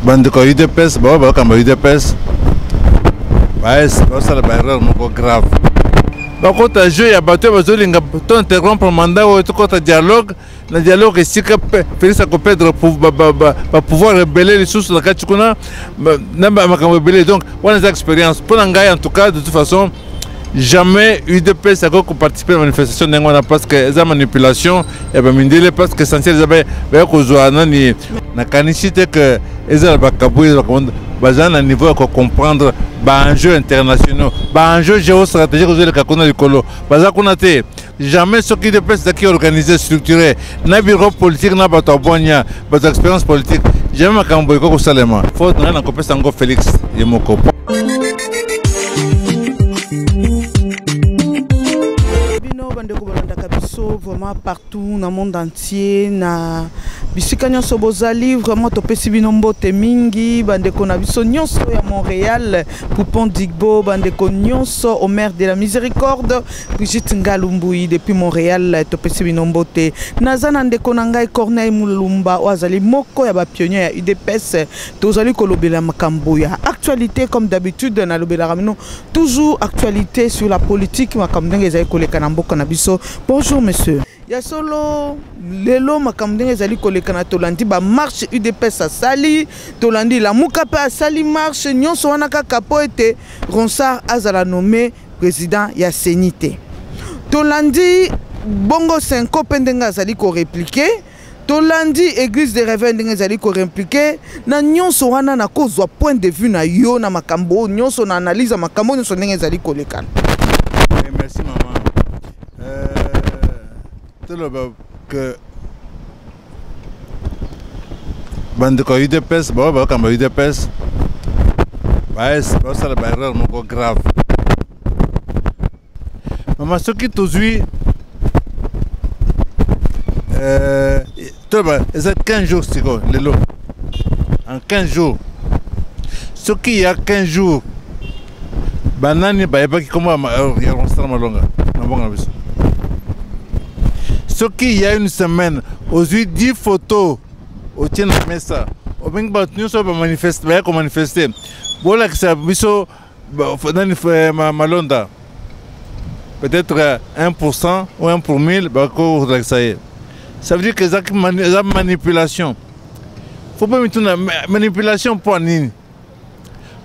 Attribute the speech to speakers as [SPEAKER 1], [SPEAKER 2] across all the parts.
[SPEAKER 1] bandeko UDPS bakamba UDPS basala baerreur moko grave bakota jeu ya bato bazolinga to interrompre mandat oyo tokota dialogue na dialogue esika Félix akopedre pouvoir rebeller lisusu na kati kuna na makambo ebele. Donc wana eza expérience mpo na ngai. En tout cas, de toute façon, jamais UDPS akoki participer à la manifestation ndenge wana parce que eza manipulation ya bamindele, parce que essentiel eza baya kozwa nani nakanisi te ke eza na bakaboyi baza na niveau ya comprendre baenjeux internationaux, baenjeux géostratégiques ozoleka kuna likolo baza kuna te. Jamais soki UDPS ezaki organisé structuré na bureau politique na bato abwanya bato expérience politique, jamais makambo ekoki kosalema. Faut ngai nakopesa yango Félix ye moko.
[SPEAKER 2] Vraiment partout dans le monde entier na bisika nyonso bozali vraiment topesi bino mbote mingi bandeko na biso nyonso ya Montréal Poupon Digbo bandeko nyonso au maire de la Miséricorde Brigitte Ngalumbuyi depuis Montréal topesi bino mbote nazana ndeko na ngai Corneille Mulumba wazali moko ya ba pionnier ya UDPS tozali kolobela makambo ya actualité comme d'habitude na lobela ramino toujours actualité sur la politique makambo ndenge ezali koleka na mboka na biso. Bonjour monsieur. Ya solo lelo makambo ndenge ezali koleka na tolandi ba marche UDPS asali tolandi la mukape asali marche nyonso wana kaka po ete Ronsard azala nommé président ya Senité. Tolandi bongo 5 pe ndenge azali ko répliquer. Tolandi église de réveil ndenge ezali ko répliquer na nyonso wana na kozwa point de vue na yo na makambo nyonso na analyse makambo nyonso ndenge ezali koleka.
[SPEAKER 1] Merci maman. Que bandeko UDPS bakamba UDPS basala baerreur moko grave. Mama soki tozwi eza 15 jours siko lelo en 15 jours soki ya 15 jours banani bayebaki komo ya Ronsard Malonga na bonga biso. Ce qui y a une semaine, aujourd'hui 10 photos au tien de messa. Au même temps, nous sommes manifestés. Voilà que ça, biso, Malonda. Peut-être 1% ou 1 pour 1000, ça veut dire que c'est une manipulation. Il ne faut pas mettre une manipulation pour nini.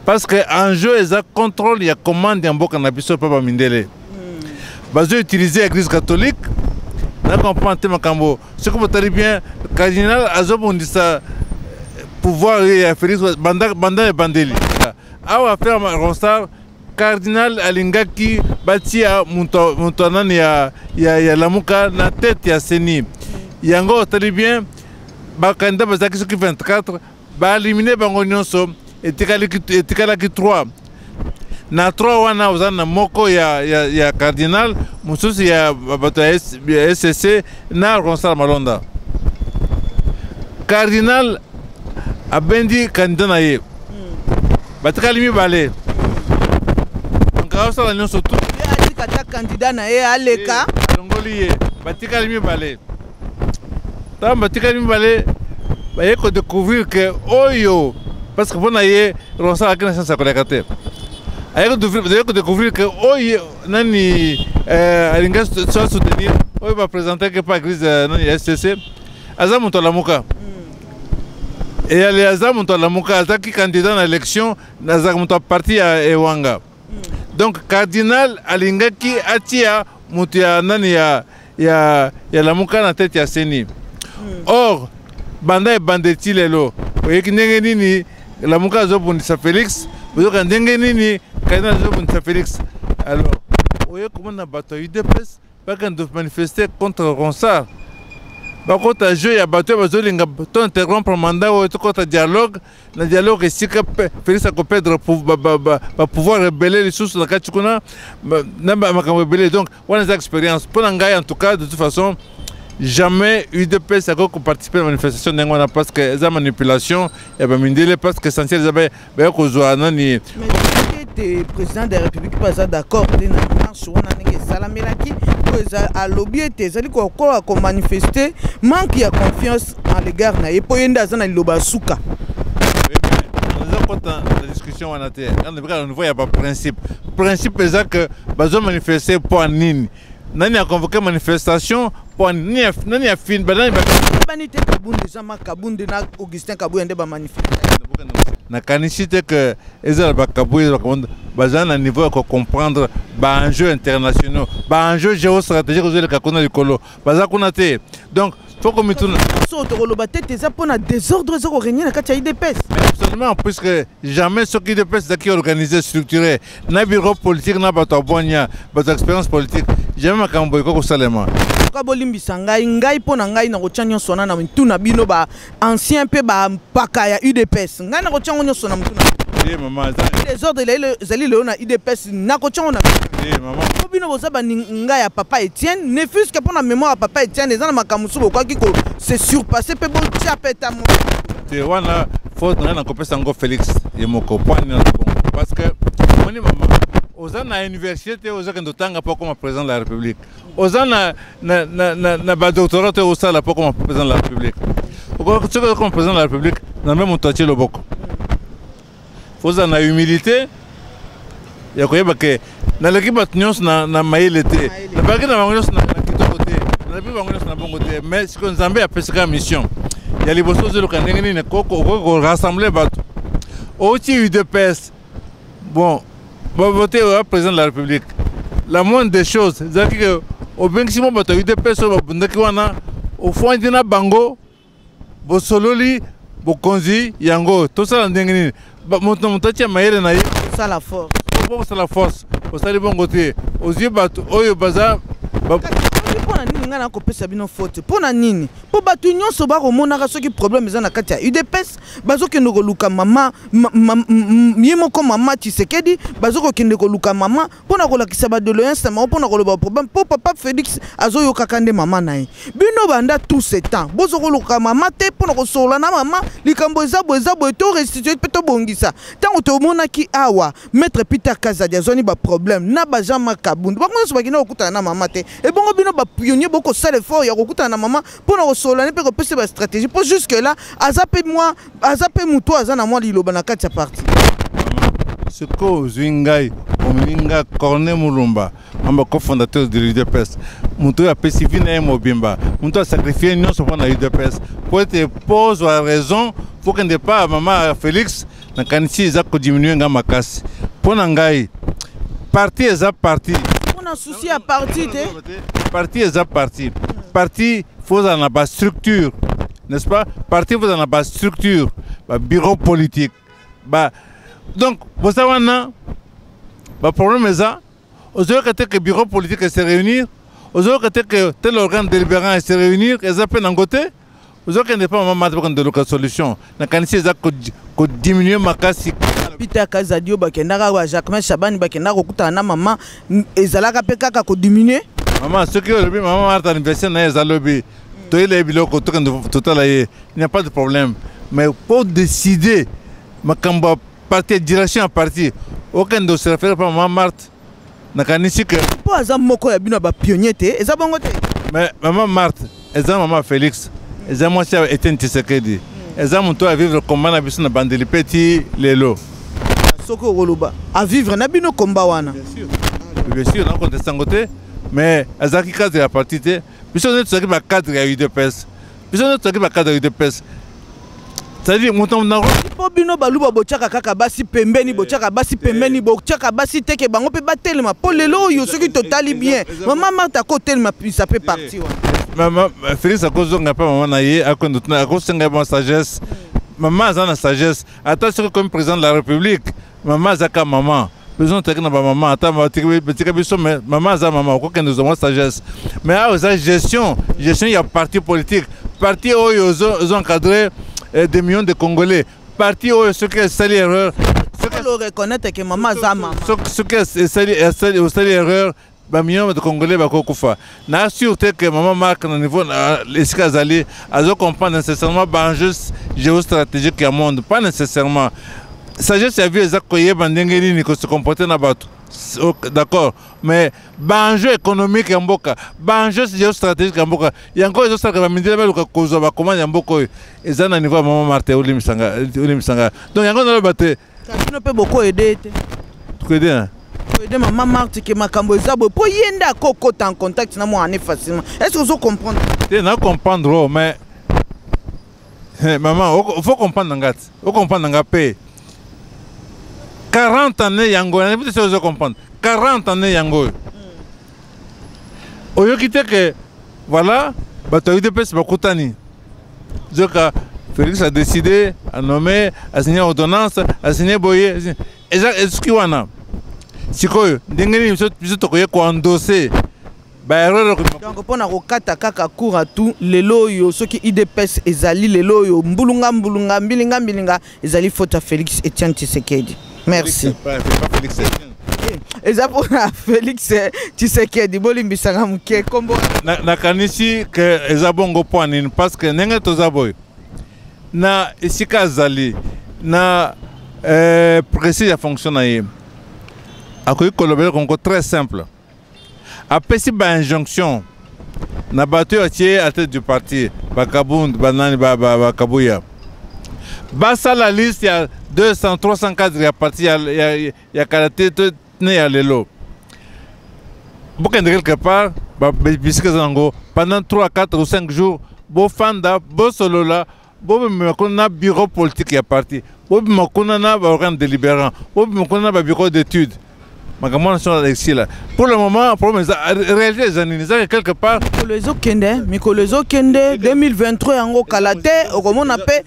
[SPEAKER 1] Parce qu'en jeu, il y a contrôle, il y a commande, il y a un bon cannabis, pas mindele. Ils ont utilisé l'église catholique. Là, on prend un makambo. Ce que vous avez bien, le cardinal Azobondissa, pouvoir et Félix Banda et Bandeli. Ah, on va faire Ronsard, cardinal Alingaki, Batia, Montonan, il y a la mouka, la tête, il y a Seni. Yango, vous avez bien, Bakanda Bazaki, ce qui 24, va éliminer Bangonionso, et Tikalaki 3. Na 3 wana uzana moko ya cardinal mususi ya bato ya SCC na Ronsard Malonda. Cardinal abendi candidat na ye batikali mibale nkawasala nyonso tu
[SPEAKER 2] ali kata candidat na ye aleka
[SPEAKER 1] alongoli ye batikali mibale tam batikali mibale baye ko découvrir que oyo parce que bona ye Ronsard akina sansa koleka te. Vous avez découvrir que Nani Alinga soit soutenir, va présenter que pas l'église Nani SCC, Azam Lamuka. Et Azam Lamuka, Azaki candidat à l'élection, Azam parti à Ewanga. Donc, cardinal Alinga qui attire Moutia Nani ya Lamuka na tête ya Seni. Or, Banda et Bandeti Lelo, vous voyez que Nengeni, Lamuka Zobundisa Félix, vous avez Nengeni. Félix. Alors, vous voyez comment on a battu UDPS, pas qu'on doit manifester contre Ronsard. Par contre, il y a battu interrompre le mandat ou contre dialogue. Le dialogue est si que Félix akopedre pouvoir rebeller les sources de la Kachikuna, donc, on a des expériences. Pour en tout cas, de toute façon, jamais UDPS a participé à la manifestation d'Engwana parce que c'est une manipulation et parce que essentiel c'est kozwa nani.
[SPEAKER 2] Le président de la République pas d'accord de na marche wana ndenge salamelaki à lobby était zali ko manifester manque de confiance en l'égard na yepo yenda zana liloba suka.
[SPEAKER 1] la discussion on a été au niveau il y a pas principe est que bazo manifester pour nini nani a convoqué manifestation pour nani a fin
[SPEAKER 2] bani te Kabunde sama Kabunde na Augustin Kabuyende ba manifester
[SPEAKER 1] na kanisite que ezala ba Kabuyende bazana niveau à comprendre ba enjeux internationaux ba enjeux géostratégiques aux le kakona likolo baza kuna te donc faut que mituna
[SPEAKER 2] so to loba tete za pona désordre zo régner na kati ya IDPS
[SPEAKER 1] absolument puisque jamais ce qui IDPS qui organisé structuré na bureau politique na bato bonya bato expérience politique jamais makambo ko salema
[SPEAKER 2] ka bolimbisa ngai pona ngai na kotia nyonso na mtuna bino ba ancien pe ba mpaka ya UDPS ngai na kotia nyonso na mtuna
[SPEAKER 1] maman
[SPEAKER 2] désordre zali le na IDPS na kotia na
[SPEAKER 1] maman
[SPEAKER 2] bino bozaba ngai ya papa Etienne ne fût-ce que pona mémoire ya papa Etienne ezana makamusu bo kwaki ko c'est surpassé pe bo tia peta mo
[SPEAKER 1] te wana faute na kopesa ngo Félix yemoko point na bon parce que moni maman ozana université ozaka ndotanga pas comme président de la République ozana na ba doctorat au sala pas comme président de la République comme président de la République na même motachi loboko ozana humilité ya koyeba ke na l'équipe nyons na maile te na baki na bangos na kitoko te na bi bangos na bongo te mais ce que Nzambe a pesika mission ya liboso zelo kanengeni ne ko rassembler bato oti UDPS bon va voter au président de la République la moindre des choses c'est que au benchimo bato UDPS au bundaki wana au fond dina bango bo sololi bo konzi yango to sala ndengeni montachi maile na
[SPEAKER 2] ça la force
[SPEAKER 1] c'est la force au sali bon côté aux yeux bato oyo baza
[SPEAKER 2] pona nini ngana ko pesa bino faute pona nini po batu nyonso ba komona ka soki problème ezana kati ya UDPS bazoke ndoko luka mama yemo ko mama Tshisekedi bazoko kende ko luka mama pona ko lakisa ba doléance ma pona ko loba problème po papa Félix azoyo kakande mama nae bino banda tout ce temps bozoko luka mama te pona ko sola na mama likambo ezabo to restituer peto bongisa tango to mona ki awa maître Peter Kazadi azoni ba problème na ba Jean Makabundu ba konso bakina okuta na mama te et bongo bino ba pionnier beaucoup ça l'effort ya kokuta na mama pour na solana pe ko pesa ba stratégie pour jusque là azape muto azana moi liloba na kati ya parti
[SPEAKER 1] ce ko zwingai ominga Corne Mulumba amba cofondateur de l'UDPS muto a pesifina mobimba muto a sacrifié non sur na UDPS pour être pose la raison faut qu'on ne pas maman Félix na kanisi za ko diminuer nga makasi pona ngai parti eza parti
[SPEAKER 2] on a souci à parti te
[SPEAKER 1] parti est à parti. Parti, faut en avoir structure, n'est-ce pas? Parti, faut en avoir structure, bureau politique. Donc, vous savez, le problème est ça. Aujourd'hui, que le bureau politique se réunir, aujourd'hui, que tel organe délibérant se réunir, ils appellent un côté. Aujourd'hui, qu'il n'y a pas de solution. Quand il y diminuer ma casse.
[SPEAKER 2] Peter Kazadio, Jacques Chabani, na maman, ezalaka pe kaka ko diminuer.
[SPEAKER 1] Maman, ce qui est le maman Martha anniversaire n'a pas lobby. Il n'y a pas de problème. Mais pour décider, ma parti direction à parti, aucun ne se réfère pas à maman Marthe.
[SPEAKER 2] Pour azam moko ya bino ba pionnier te, eza bongo te.
[SPEAKER 1] Mais maman Marthe, eza maman Félix, eza moi c'est Etienne Tshisekedi. Eza mon tour à vivre comme na biso na bandeli petit lelo.
[SPEAKER 2] Soko roloba à vivre na bino combat wana.
[SPEAKER 1] Bien sûr, on conteste en côté. Mais Azaki cadre la partie, puisque nous sommes dans cadre de UDPS. Puisque nous sommes dans cadre de UDPS. C'est-à-dire, mon temps n'a
[SPEAKER 2] pas bino baluba bochaka kaka basi pembeni bochaka basi pembeni bochaka basi teke bango pe batelema pour lelo yo ce qui totali bien. Maman Martha côté ma ça peut partir.
[SPEAKER 1] Maman Félix à cause n'a pas maman naïe à cause de la sagesse. Maman a la sagesse. Attention comme président de la République. Maman Zaka maman. Besoin de na maman attends maman za maman quoi que nous avons sagesse mais à gestion il y a parti politique parti où ils ont encadré des millions de Congolais parti où ce que c'est l'erreur
[SPEAKER 2] ce que le reconnaître que maman za maman
[SPEAKER 1] ce que c'est l'erreur ba millions de Congolais ba kokufa na sûreté que maman marque au niveau les Kazali azo comprendre nécessairement ba enjeu géostratégique du monde pas nécessairement sagesse ya vie eza koyeba ndenge nini ko se comporter na bato D'accord, mais l'enjeu économique en Boka, l'enjeu géostratégique en Boka, il y a encore des autres qui vont me dire comment il y a beaucoup et ça n'a niveau maman Martin ou Limisanga. Donc il y a encore des bateaux.
[SPEAKER 2] Ça peut beaucoup aider.
[SPEAKER 1] Tu connais hein?
[SPEAKER 2] Aider maman Martin qui m'a cambo zabo pour y enda koko en contact na moi en facilement. Est-ce que vous comprenez?
[SPEAKER 1] Tu n'as comprendre mais maman, il faut comprendre n'angat, faut comprendre n'angat paix. 40 années yango, ne peut pas comprendre. 40 années yango. Au lieu que voilà, bataille de paix c'est beaucoup tani. Joka Félix a décidé à nommer, à signer ordonnance, à signer boyer. Et ça, est-ce qu'il y en a? Si quoi, d'engagner une chose pour endosser.
[SPEAKER 2] Donc pour na kokata kaka cour à tout lelo yo ceux qui IDPS ezali lelo yo mbulunga mbilinga ezali faute à Félix Etienne Tshisekedi. Merci.
[SPEAKER 1] Pas Félix Etienne.
[SPEAKER 2] Eza pour Félix Tshisekedi bolimbisanga muke kombo
[SPEAKER 1] na kanisi que eza bongo point parce que nenga tozaboy na esika zali na précis ya fonctionne aye akoyi kolobela kongo très simple. Après si ba injonction na bato à tête du parti bakabund banani bakabuya basa la liste il y a 200 300 cadres ya parti ya karaté ne ya lelo bokende quelque part ba bisika zango pendant 3 4 ou 5 jours bo fanda bo solola bo makona bureau politique ya parti bo makona na ba organe délibérant bo makona ba bureau d'études. Pour le moment, pour réaliser les années, quelque part.
[SPEAKER 2] Mikolezo Kende, 2023, en Kalate, au on appelle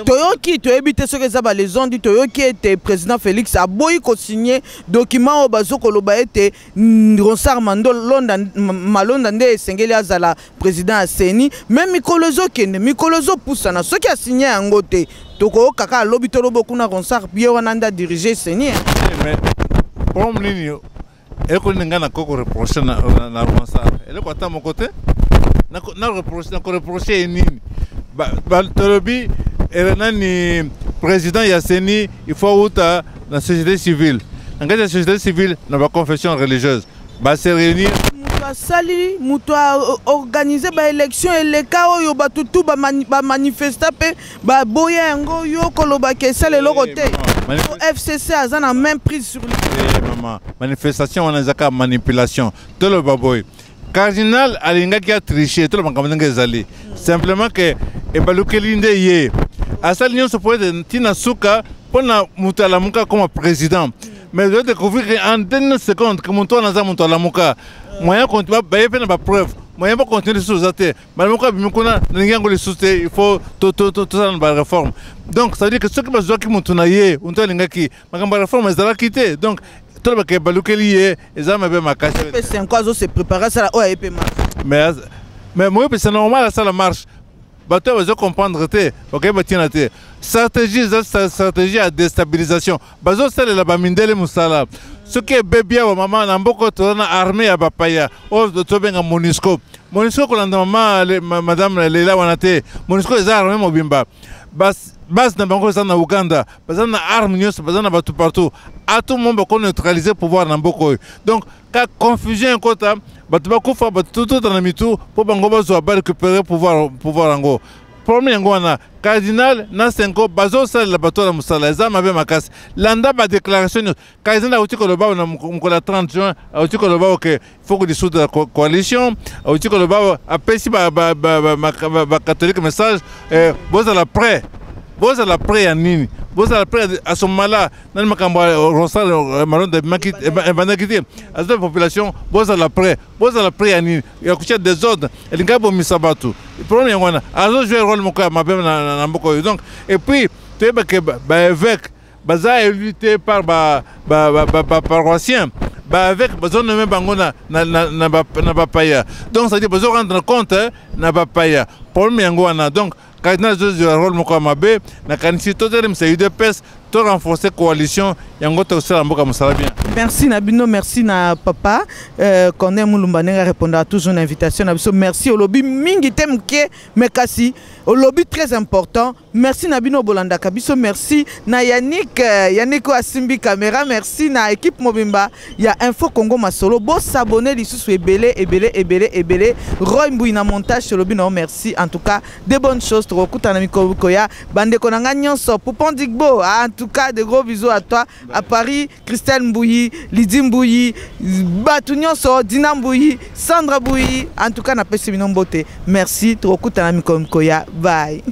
[SPEAKER 2] Toyoki, tu habites ce que ça va les ondes, Toyoki était président Félix a boy co-signé document au bazo Koloba était Ronsar Mando Malonde Sengeli Azala président Aseni, même Mikolezo Kende, Mikolezo Poussana, ce qui a signé en côté. Toko Kaka Lobitolo Bokuna Ronsar Biowananda dirigé Seni.
[SPEAKER 1] Problème ligne et qu'on n'a pas reproché na Ronsar elle est quoi à mon côté na reproché ni Tolobi et nani président Yasseni il faut outa la société civile dans la société civile na ba confession religieuse ba se réunir
[SPEAKER 2] sali muto organiser ba élection et les cas oyo batutu ba manifester pe ba boya ngo yo koloba ke sale lokote FCC a la même prise sur lui.
[SPEAKER 1] Manifestation on a zaka manipulation tout le baboy cardinal alinga qui a triché tout le monde zali simplement que e balukelinde ye asali nyon se peut tina suka pona mutala muka comme président mais je découvrir en 10 secondes que monto na za monto la muka moyen continue ba yepe na ba preuve moyen pas continuer sur zate malamuka bimukuna ningango le souté il faut tout ça na réforme donc ça veut dire que ceux qui besoin qui monto na ye onto lingaki makamba réforme ezala quitter donc tout le monde balukeli ye ezama be makache
[SPEAKER 2] c'est quoi zo se préparer ça o yepe
[SPEAKER 1] mais moi c'est normal ça la marche bateau vous comprendre te OK batina te stratégie à déstabilisation bazo sala la bamindele musala ce qui est bébé wa maman na mboko to na armée ya bapaya o to benga MONUSCO ko landa maman madame Leila wanate MONUSCO eza armée mobimba bas na bango ça na Uganda bazana arme nyos bazana batu partout à tout monde ko neutraliser pouvoir na mboko donc ka confusion kota batu bakufa batu tout na mitu po bango bazo ba récupérer pouvoir ngo premier ngo na cardinal na senko bazo sala bato na musala za mabe makasi landa ba déclaration cardinal auti ko loba na mukola 30 juin auti ko loba que faut que dissoudre la coalition auti ko loba apesi ba catholique message boza la prêt boza la prêt ya nini boza la prêt à ce moment-là dans makambo Ronsar Maron de makit banakité à la population boza la prêt ya nini ya kucha des ordres el ngabo misabatu premier ngwana azo jouer rôle moko mabe na mboko donc et puis tu es que ba évêque baza évité par ba paroissien ba avec besoin de même bango na bapaya donc ça veut dire besoin rendre compte na bapaya premier ngwana donc cardinal Joseph rôle moko mabe na kanisi totelem c'est UDPS to renforcer coalition yango to sala mboka musala bien.
[SPEAKER 2] Merci Nabino, merci na papa Corneille Mulumba nenga répondre à toujours une invitation na biso merci au lobby mingi temke mekasi au lobby très important merci na bino bolanda kabiso, merci na Yannick Asimbi caméra, merci na équipe mobimba ya Info Congo Masolo. Bo s'abonner lisusu ebele Roy Mbui na montage sur le bino, merci en tout cas de bonnes choses to kuta na mikoko ya bande konanga nyonso Poupon Digbo. En tout cas de gros bisous à toi à Paris, Christelle Mbouyi, Lydie Mbouyi, Batu nyonso, Dina Mbouyi, Sandra Mbouyi. En tout cas na pesi bino mbote, merci to kuta na mikoko ya, bye.